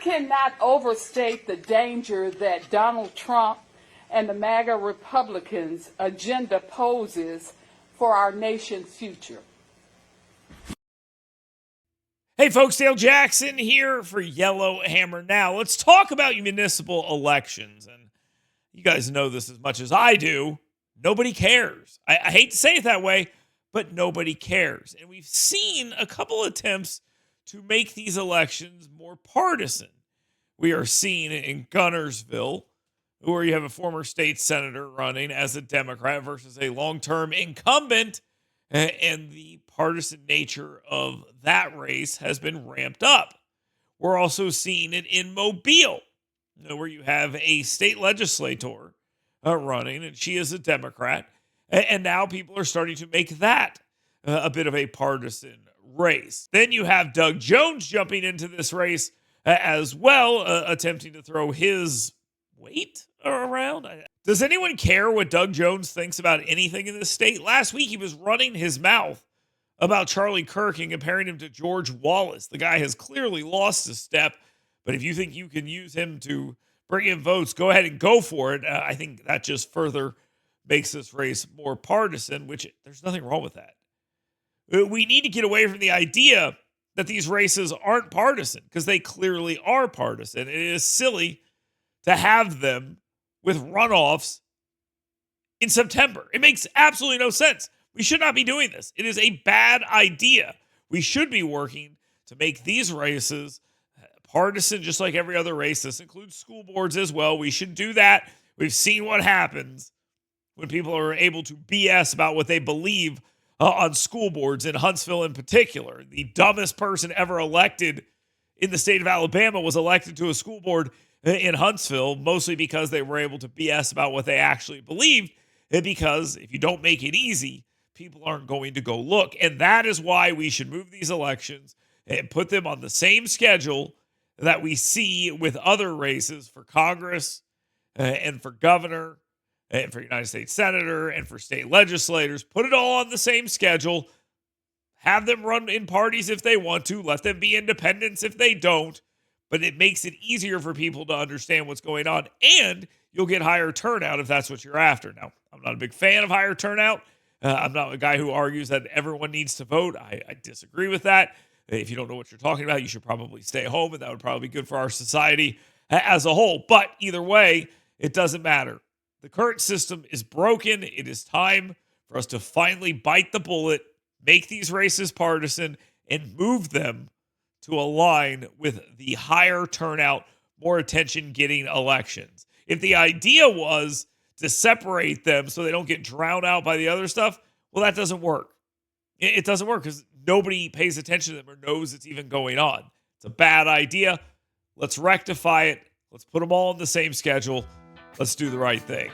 cannot overstate the danger that Donald Trump and the MAGA Republicans' agenda poses for our nation's future. Hey folks, Dale Jackson here for Yellow Hammer Now. Let's talk about municipal elections. And you guys know this as much as I do. Nobody cares. I hate to say it that way, but nobody cares. And we've seen a couple attempts to make these elections more partisan. We are seeing it in Gunnersville, where you have a former state senator running as a Democrat versus a long-term incumbent, and the partisan nature of that race has been ramped up. We're also seeing it in Mobile, where you have a state legislator running, and she is a Democrat, and now people are starting to make that a bit of a partisan race. Then you have Doug Jones jumping into this race as well, attempting to throw his weight around. Does anyone care what Doug Jones thinks about anything in this state? Last week, he was running his mouth about Charlie Kirk and comparing him to George Wallace. The guy has clearly lost a step, but if you think you can use him to bring in votes, go ahead and go for it. I think that just further makes this race more partisan, which there's nothing wrong with that. We need to get away from the idea that these races aren't partisan, because they clearly are partisan. It is silly to have them with runoffs in September. It makes absolutely no sense. We should not be doing this. It is a bad idea. We should be working to make these races partisan, just like every other race. This includes school boards as well. We should do that. We've seen what happens when people are able to BS about what they believe on school boards, in Huntsville in particular. The dumbest person ever elected in the state of Alabama was elected to a school board in Huntsville, mostly because they were able to BS about what they actually believed, and because if you don't make it easy, people aren't going to go look. And that is why we should move these elections and put them on the same schedule that we see with other races for Congress and for governor and for United States Senator and for state legislators. Put it all on the same schedule. Have them run in parties if they want to. Let them be independents if they don't. But it makes it easier for people to understand what's going on, and you'll get higher turnout if that's what you're after. Now, I'm not a big fan of higher turnout. I'm not a guy who argues that everyone needs to vote. I disagree with that. If you don't know what you're talking about, you should probably stay home, and that would probably be good for our society as a whole. But either way, it doesn't matter. The current system is broken. It is time for us to finally bite the bullet, make these races partisan, and move them to align with the higher turnout, more attention-getting elections. If the idea was to separate them so they don't get drowned out by the other stuff, well, that doesn't work. It doesn't work because nobody pays attention to them or knows it's even going on. It's a bad idea. Let's rectify it. Let's put them all on the same schedule. Let's do the right thing.